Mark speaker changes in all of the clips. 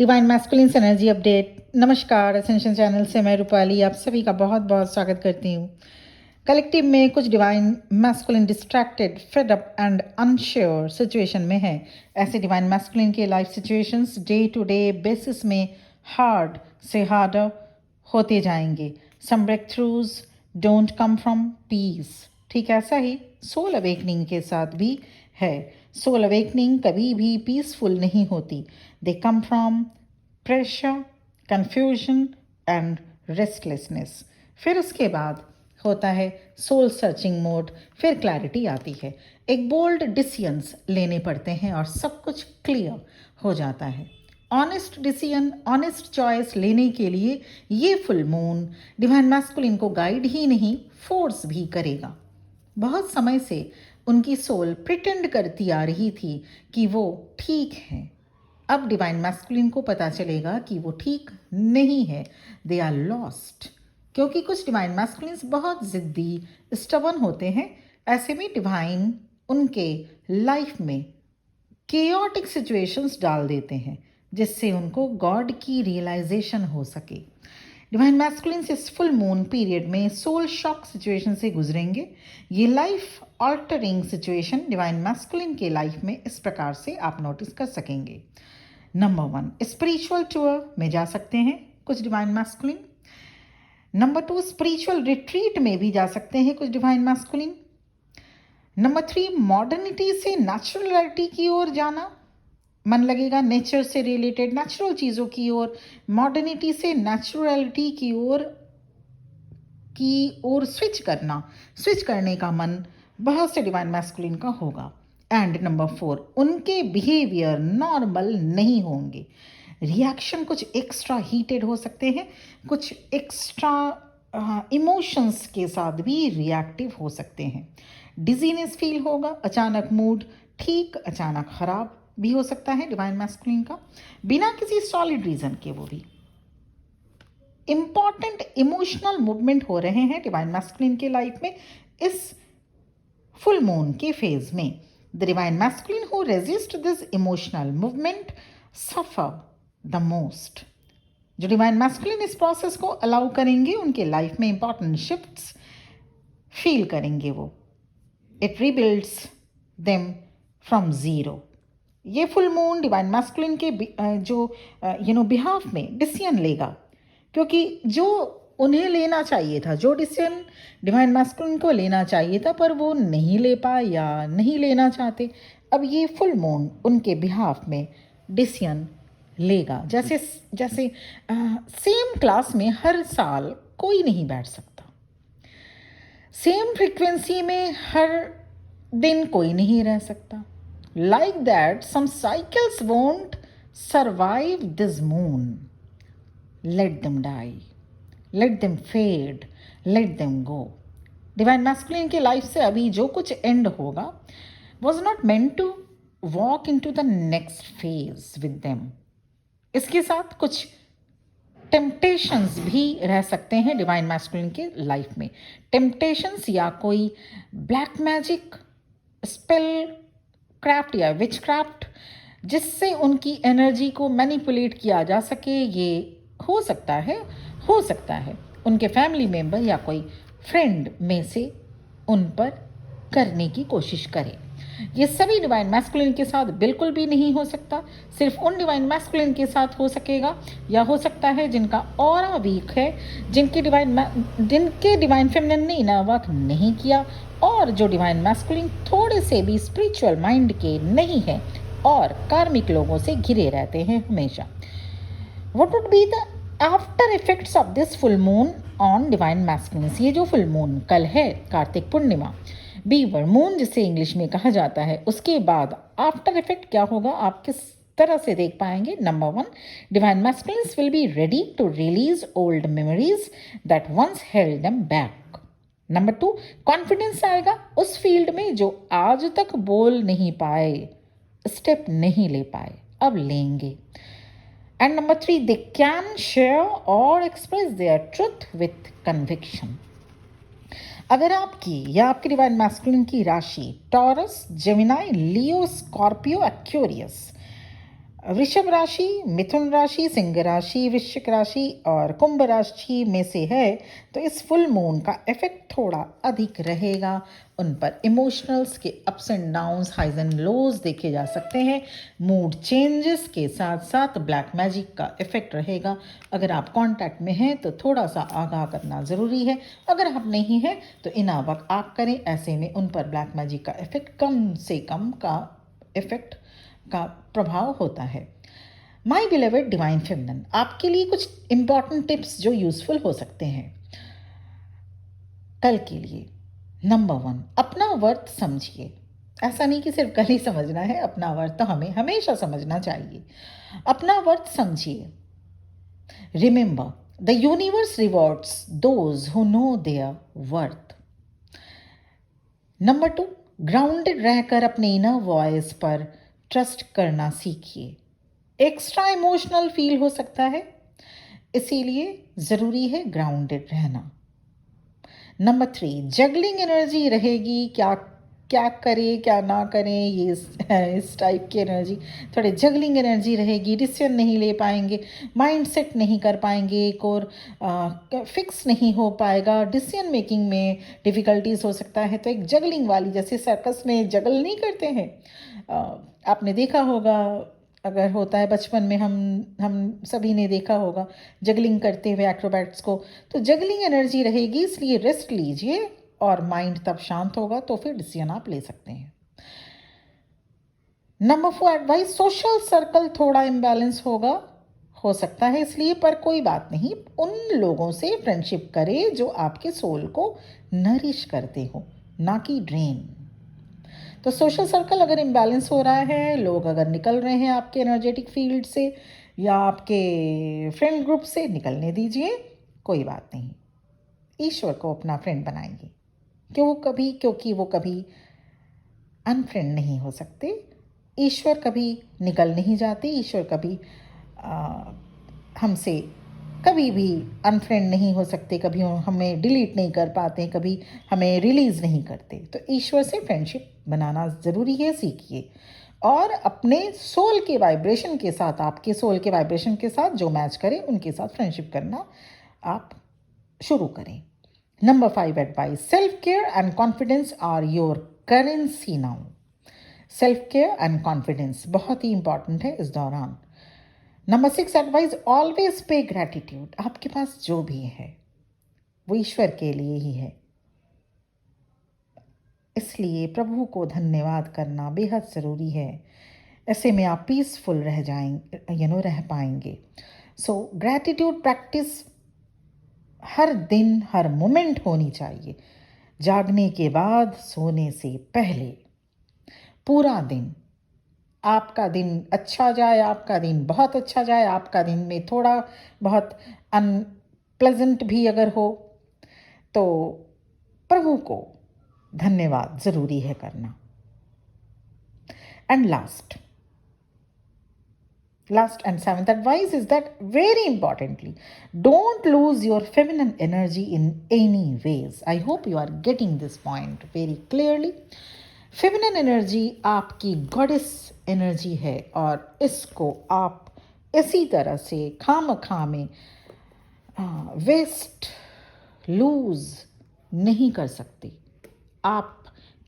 Speaker 1: Divine masculines energy update. नमस्कार, ascension channel से मैं रूपाली आप सभी का बहुत बहुत स्वागत करती हूँ। कलेक्टिव में कुछ divine masculine distracted, fed up and unsure situation में है। ऐसे डिवाइन मैस्कुलिन के life situations day to day basis में हार्ड से हार्डर होते जाएंगे। Some breakthroughs don't come from peace. ठीक ऐसा ही सोल अवेकनिंग के साथ भी है। सोल अवेकनिंग कभी भी पीसफुल नहीं होती। They come from pressure, confusion and restlessness. फिर उसके बाद होता है सोल सर्चिंग मोड। फिर क्लैरिटी आती है, एक बोल्ड डिसीजंस लेने पड़ते हैं और सब कुछ क्लियर हो जाता है। ऑनेस्ट डिसीजन, ऑनेस्ट चॉइस लेने के लिए ये फुल मून डिवाइन मैस्कुलिन को गाइड ही नहीं फोर्स भी करेगा। बहुत समय से उनकी सोल प्रिटेंड करती आ रही थी कि वो ठीक है। अब डिवाइन मैस्कुलिन को पता चलेगा कि वो ठीक नहीं है, दे आर लॉस्ट। क्योंकि कुछ डिवाइन मैस्कुलिन्स बहुत ज़िद्दी, स्टबन होते हैं। ऐसे में डिवाइन उनके लाइफ में केओटिक सिचुएशंस डाल देते हैं जिससे उनको गॉड की रियलाइजेशन हो सके। डिवाइन मैस्कुलिन्स इस फुल मून पीरियड में सोल शॉक सिचुएशन से गुजरेंगे। ये life altering situation divine masculine के लाइफ में इस प्रकार से आप नोटिस कर सकेंगे। नंबर 1, स्पिरिचुअल टूर में जा सकते हैं कुछ divine masculine. Number 2, spiritual retreat में भी जा सकते हैं कुछ डिवाइन मैस्कुलिन। नंबर 3, मॉडर्निटी से नेचुरलिटी की ओर जाना, मन लगेगा नेचर से रिलेटेड नेचुरल चीज़ों की ओर। मॉडर्निटी से नेचुरलिटी की ओर स्विच करने का मन बहुत से डिवाइन मैस्कुलिन का होगा। एंड नंबर 4, उनके बिहेवियर नॉर्मल नहीं होंगे। रिएक्शन कुछ एक्स्ट्रा हीटेड हो सकते हैं, कुछ एक्स्ट्रा इमोशंस के साथ भी रिएक्टिव हो सकते हैं। डिजीनेस फील होगा, अचानक मूड ठीक, अचानक खराब भी हो सकता है डिवाइन मैस्कुलिन का, बिना किसी सॉलिड रीजन के। वो भी इंपॉर्टेंट इमोशनल मूवमेंट हो रहे हैं डिवाइन मैस्कुलिन के लाइफ में इस फुल मून के फेज में। The divine masculine who resist this emotional movement suffer the most. जो डिवाइन मैस्कुलिन इस प्रोसेस को अलाउ करेंगे उनके लाइफ में इंपॉर्टेंट शिफ्ट्स फील करेंगे वो। It rebuilds them from zero. ये फुल मून डिवाइन मैस्कुलिन के जो बिहाफ में डिसीजन लेगा, क्योंकि जो उन्हें लेना चाहिए था, जो डिसीजन डिवाइन मैस्कुलिन को लेना चाहिए था पर वो नहीं ले पाए या नहीं लेना चाहते, अब ये फुल मून उनके बिहाफ में डिसीजन लेगा। जैसे जैसे सेम क्लास में हर साल कोई नहीं बैठ सकता, सेम फ्रीक्वेंसी में हर दिन कोई नहीं रह सकता। Like that some cycles won't survive this moon. Let them die, let them fade, let them go. Divine masculine के लाइफ से अभी जो कुछ एंड होगा was not meant to walk into the next phase with them. इसके साथ कुछ temptations भी रह सकते हैं डिवाइन मैस्कुलिन के लाइफ में। टेम्पटेशंस या कोई ब्लैक मैजिक, स्पेल क्राफ्ट या विच क्राफ्ट जिससे उनकी एनर्जी को मैनिपुलेट किया जा सके, ये हो सकता है उनके फैमिली मेम्बर या कोई फ्रेंड में से उन पर करने की कोशिश करे। ये सभी डिवाइन मैस्कुलिन के साथ बिल्कुल भी नहीं हो सकता, सिर्फ उन डिवाइन मैस्कुलिन के साथ हो सकेगा, या हो सकता है जिनका ऑरा वीक है, जिनके डिवाइन फेमिनिन ने इनर वर्क नहीं किया, और जो डिवाइन मैस्कुलिन थोड़े से भी स्पिरिचुअल माइंड के नहीं है और कार्मिक लोगों से घिरे रहते हैं हमेशा। What would be the after effects of this full moon on divine masculines? ये जो फुल मून कल है, कार्तिक पूर्णिमा, बीवर मून जिसे इंग्लिश में कहा जाता है, उसके बाद आफ्टर इफेक्ट क्या होगा, आप किस तरह से देख पाएंगे? Number 1, divine masculines will be ready to release old memories that once held them back. Number 2, confidence आएगा उस फील्ड में जो आज तक बोल नहीं पाए, स्टेप नहीं ले पाए, अब लेंगे। And number 3, they can share or express their truth with conviction. अगर आपकी या आपके डिवाइन मैस्कुलिन की राशि टॉरस, जेमिनाई, लियो, स्कॉर्पियो, एक्वेरियस वृषभ राशि, मिथुन राशि, सिंह राशि, वृश्चिक राशि और कुंभ राशि में से है तो इस फुल मून का इफेक्ट थोड़ा अधिक रहेगा। उन पर इमोशनल्स के ups and downs, highs and lows देखे जा सकते हैं। मूड चेंजेस के साथ साथ ब्लैक मैजिक का इफेक्ट रहेगा। अगर आप कांटेक्ट में हैं तो थोड़ा सा आगाह करना ज़रूरी है। अगर आप नहीं हैं तो इनावक आप करें। ऐसे में उन पर ब्लैक मैजिक का इफेक्ट कम से कम का इफेक्ट का प्रभाव होता है। माई बिलेवेड डिवाइन फेमिनिन, आपके लिए कुछ इंपॉर्टेंट टिप्स जो यूजफुल हो सकते हैं कल के लिए। नंबर 1, अपना वर्थ समझिए। ऐसा नहीं कि सिर्फ कल ही समझना है, अपना वर्थ तो हमें हमेशा समझना चाहिए। अपना वर्थ समझिए। Remember, the universe rewards those who know there worth. Number 2, grounded रहकर अपने इनर वॉइस पर ट्रस्ट करना सीखिए। एक्स्ट्रा इमोशनल फील हो सकता है, इसीलिए ज़रूरी है ग्राउंडेड रहना। नंबर 3, जगलिंग एनर्जी रहेगी। क्या क्या करें क्या ना करें, ये इस टाइप की एनर्जी, थोड़े जगलिंग एनर्जी रहेगी। डिसीजन नहीं ले पाएंगे, माइंड सेट नहीं कर पाएंगे, एक और फिक्स नहीं हो पाएगा। डिसीजन मेकिंग में डिफ़िकल्टीज हो सकता है। तो एक जगलिंग वाली, जैसे सर्कस में जगल नहीं करते हैं, आपने देखा होगा, अगर होता है बचपन में, हम सभी ने देखा होगा जगलिंग करते हुए एक्रोबैट्स को। तो जगलिंग एनर्जी रहेगी, इसलिए रेस्ट लीजिए और माइंड तब शांत होगा तो फिर डिसीजन आप ले सकते हैं। नंबर 4 एडवाइस, सोशल सर्कल थोड़ा इम्बैलेंस हो सकता है, इसलिए पर कोई बात नहीं। उन लोगों से फ्रेंडशिप करें जो आपके सोल को नरिश करते हो, ना कि ड्रेन। तो सोशल सर्कल अगर इम्बैलेंस हो रहा है, लोग अगर निकल रहे हैं आपके एनर्जेटिक फील्ड से या आपके फ्रेंड ग्रुप से, निकलने दीजिए, कोई बात नहीं। ईश्वर को अपना फ्रेंड बनाइए, क्योंकि वो कभी अनफ्रेंड नहीं हो सकते। ईश्वर कभी निकल नहीं जाते, ईश्वर कभी हमसे कभी भी अनफ्रेंड नहीं हो सकते, कभी हमें डिलीट नहीं कर पाते, कभी हमें रिलीज़ नहीं करते। तो ईश्वर से फ्रेंडशिप बनाना ज़रूरी है, सीखिए। और अपने सोल के वाइब्रेशन के साथ, आपके सोल के वाइब्रेशन के साथ जो मैच करे उनके साथ फ्रेंडशिप करना आप शुरू करें। Number 5 advice, self care and confidence are your currency now. Self care and confidence बहुत ही इंपॉर्टेंट है इस दौरान। Number 6 advice, always pay gratitude. आपके पास जो भी है वो ईश्वर के लिए ही है, इसलिए प्रभु को धन्यवाद करना बेहद ज़रूरी है। ऐसे में आप पीसफुल रह जाएंगे, रह पाएंगे। सो ग्रैटिट्यूड प्रैक्टिस हर दिन, हर मोमेंट होनी चाहिए। जागने के बाद, सोने से पहले, पूरा दिन, आपका दिन अच्छा जाए, आपका दिन बहुत अच्छा जाए, आपका दिन में थोड़ा बहुत अनप्लेजेंट भी अगर हो तो प्रभु को धन्यवाद ज़रूरी है करना। And last and seventh advice is that, very importantly, don't lose your feminine energy in any ways. I hope you are getting this point very clearly. Feminine energy आपकी गॉडेस एनर्जी है और इसको आप इसी तरह से खामखा में वेस्ट लूज नहीं कर सकते। आप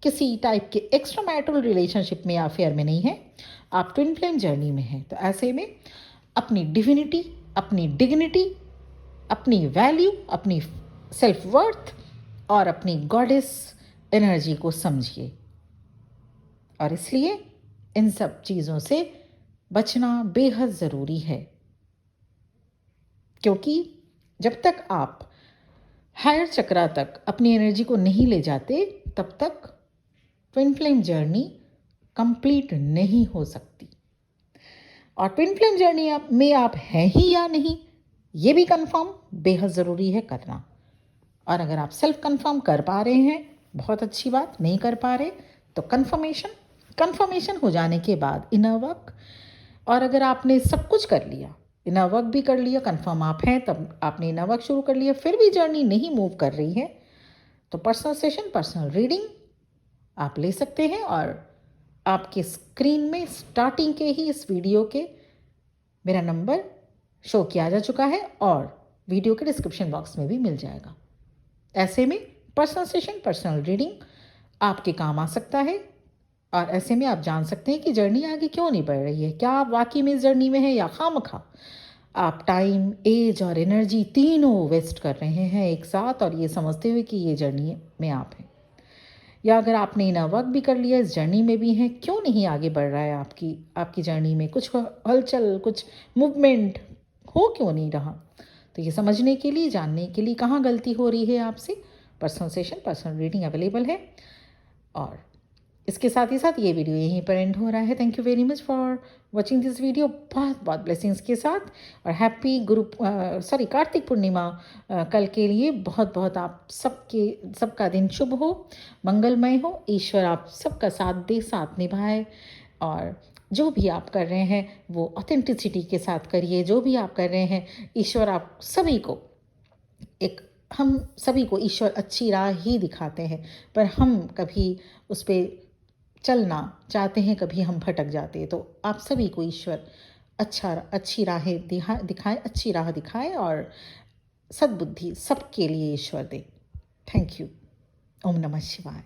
Speaker 1: किसी टाइप के एक्स्ट्रा मैरिटल रिलेशनशिप में या अफेयर में नहीं है, आप ट्विन फ्लेम जर्नी में हैं। तो ऐसे में अपनी डिविनिटी, अपनी डिग्निटी, अपनी वैल्यू, अपनी सेल्फ वर्थ और अपनी गॉडेस एनर्जी को समझिए। और इसलिए इन सब चीज़ों से बचना बेहद ज़रूरी है, क्योंकि जब तक आप हायर चक्रा तक अपनी एनर्जी को नहीं ले जाते तब तक ट्विन फ्लेम जर्नी कंप्लीट नहीं हो सकती। और ट्विन फ्लेम जर्नी में आप हैं ही या नहीं, ये भी कंफर्म बेहद ज़रूरी है करना। और अगर आप सेल्फ कंफर्म कर पा रहे हैं, बहुत अच्छी बात। नहीं कर पा रहे तो कन्फर्मेशन हो जाने के बाद इनर वर्क। और अगर आपने सब कुछ कर लिया, इनर वर्क भी कर लिया, कंफर्म आप हैं, तब आपने इनर वर्क शुरू कर लिया, फिर भी जर्नी नहीं मूव कर रही है, तो पर्सनल सेशन, पर्सनल रीडिंग आप ले सकते हैं। और आपके स्क्रीन में स्टार्टिंग के ही इस वीडियो के मेरा नंबर शो किया जा चुका है और वीडियो के डिस्क्रिप्शन बॉक्स में भी मिल जाएगा। ऐसे में पर्सनल सेशन, पर्सनल रीडिंग आपके काम आ सकता है और ऐसे में आप जान सकते हैं कि जर्नी आगे क्यों नहीं बढ़ रही है, क्या आप वाकई में इस जर्नी में हैं या खामखा आप टाइम, एज और एनर्जी तीनों वेस्ट कर रहे हैं एक साथ और ये समझते हुए कि ये जर्नी में आप हैं। या अगर आपने इनर वर्क भी कर लिया, इस जर्नी में भी हैं, क्यों नहीं आगे बढ़ रहा है आपकी जर्नी में कुछ हलचल, कुछ मूवमेंट हो क्यों नहीं रहा। तो ये समझने के लिए, जानने के लिए कहाँ गलती हो रही है आपसे, personal session, personal reading available है। और इसके साथ ही साथ ये वीडियो यहीं पर एंड हो रहा है। Thank you very much for watching this video. बहुत बहुत ब्लेसिंग्स के साथ और हैप्पी कार्तिक पूर्णिमा कल के लिए बहुत बहुत आप सबका दिन शुभ हो, मंगलमय हो। ईश्वर आप सबका साथ दे, साथ निभाए और जो भी आप कर रहे हैं वो ऑथेंटिसिटी के साथ करिए। जो भी आप कर रहे हैं ईश्वर आप सभी को हम सभी को ईश्वर अच्छी राह ही दिखाते हैं, पर हम कभी उस पर चलना चाहते हैं, कभी हम भटक जाते हैं। तो आप सभी को ईश्वर अच्छी राहें दिखाए, अच्छी राह दिखाए और सद्बुद्धि सबके लिए ईश्वर दे। Thank you. ओम नमः शिवाय।